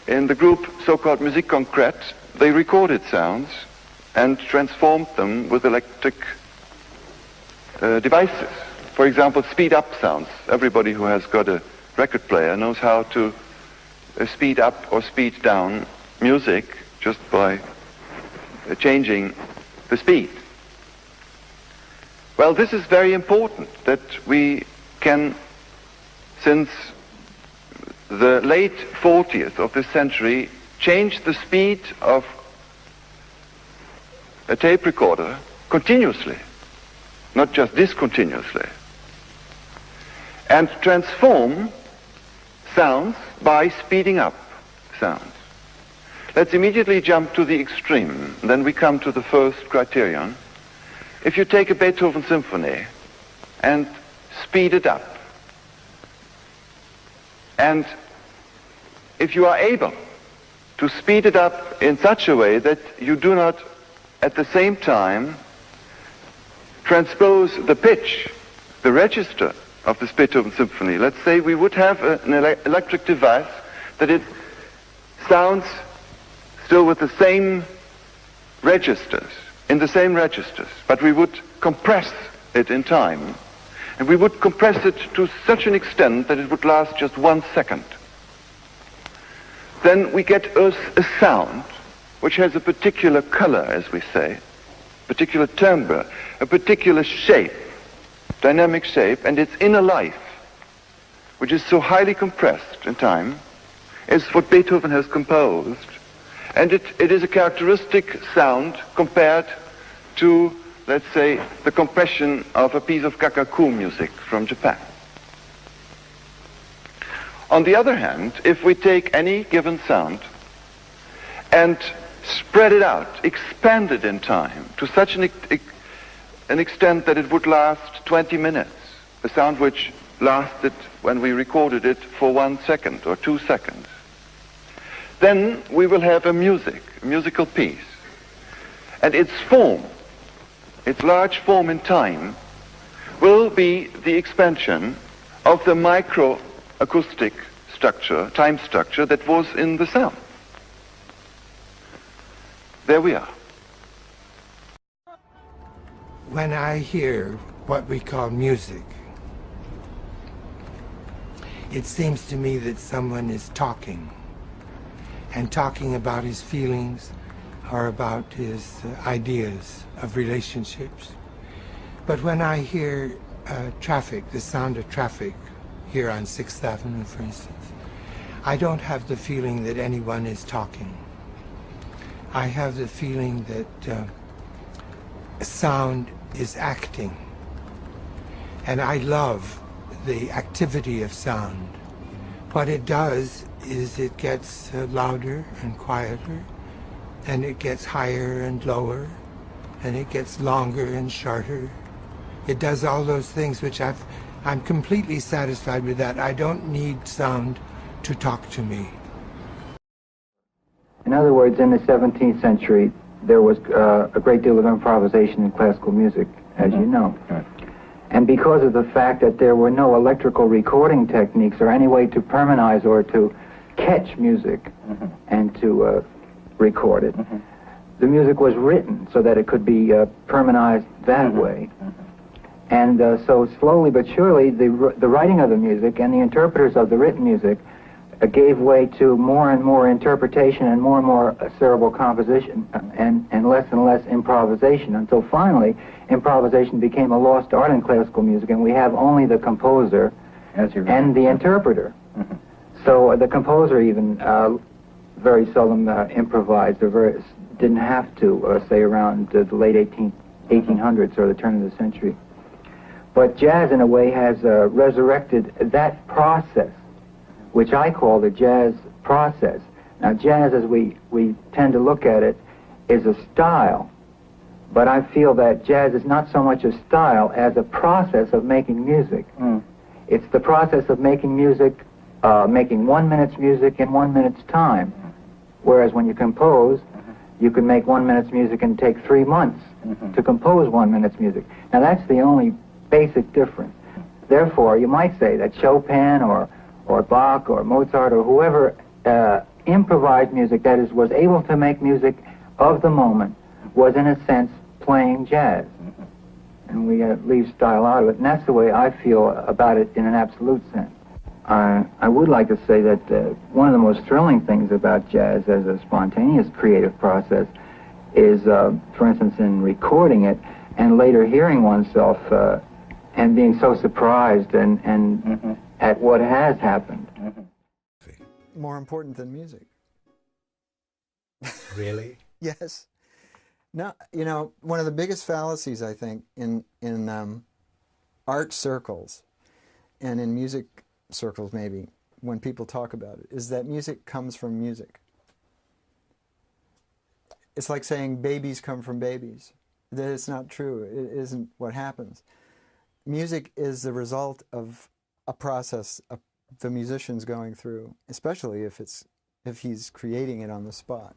in the group so-called Musik Concrète, they recorded sounds and transformed them with electric devices. For example, speed-up sounds. Everybody who has got a record player knows how to speed up or speed down music just by changing the speed. Well, this is very important, that we can, since the late 40th of this century, change the speed of a tape recorder continuously, not just discontinuously, and transform sounds by speeding up sounds. Let's immediately jump to the extreme. Then we come to the first criterion. If you take a Beethoven symphony and speed it up, and if you are able to speed it up in such a way that you do not at the same time transpose the pitch, the register of this Beethoven symphony. Let's say we would have an electric device that it sounds still with the same registers, in the same registers, but we would compress it in time, and we would compress it to such an extent that it would last just 1 second. Then we get a sound which has a particular color, as we say, particular timbre, a particular shape, dynamic shape, and its inner life, which is so highly compressed in time, is what Beethoven has composed. And it is a characteristic sound compared to, let's say, the compression of a piece of kakaku music from Japan. On the other hand, if we take any given sound and spread it out, expand it in time to such an extent that it would last 20 minutes, a sound which lasted, when we recorded it, for 1 second or 2 seconds, then we will have a musical piece. And its form, its large form in time, will be the expansion of the microacoustic structure, time structure, that was in the sound. There we are. When I hear what we call music, it seems to me that someone is talking, and talking about his feelings or about his ideas of relationships. But when I hear traffic, the sound of traffic here on 6th Avenue, for instance, I don't have the feeling that anyone is talking. I have the feeling that sound is acting. And I love the activity of sound. What it does is it gets louder and quieter, and it gets higher and lower, and it gets longer and shorter. It does all those things which I'm completely satisfied with that. I don't need sound to talk to me. In other words, in the 17th century, there was a great deal of improvisation in classical music, as you know. Right. And because of the fact that there were no electrical recording techniques or any way to permanize or to catch music and to record it, the music was written so that it could be permanized that way. And so slowly but surely, the writing of the music and the interpreters of the written music gave way to more and more interpretation and more cerebral composition and less improvisation, until finally improvisation became a lost art in classical music, and we have only the composer and the interpreter. So the composer even very seldom improvised, or didn't have to, say around the late 1800s or the turn of the century. But jazz, in a way, has resurrected that process, which I call the jazz process. Now, jazz, as we tend to look at it, is a style, but I feel that jazz is not so much a style as a process of making music. It's the process of making music, making 1 minute's music in 1 minute's time, whereas when you compose, you can make 1 minute's music and take 3 months to compose 1 minute's music. Now, that's the only basic difference. Therefore, you might say that Chopin or Bach or Mozart or whoever improvised music, that is, was able to make music of the moment, was in a sense playing jazz. And we leave style out of it. And that's the way I feel about it in an absolute sense. I would like to say that one of the most thrilling things about jazz as a spontaneous creative process is, for instance, in recording it and later hearing oneself and being so surprised and at what has happened. More important than music. Really? Yes. No, you know, one of the biggest fallacies, I think, in art circles and in music circles, maybe, when people talk about it, is that music comes from music. It's like saying babies come from babies. That it's not true. It isn't what happens. Music is the result of a process the musician's going through, especially if he's creating it on the spot.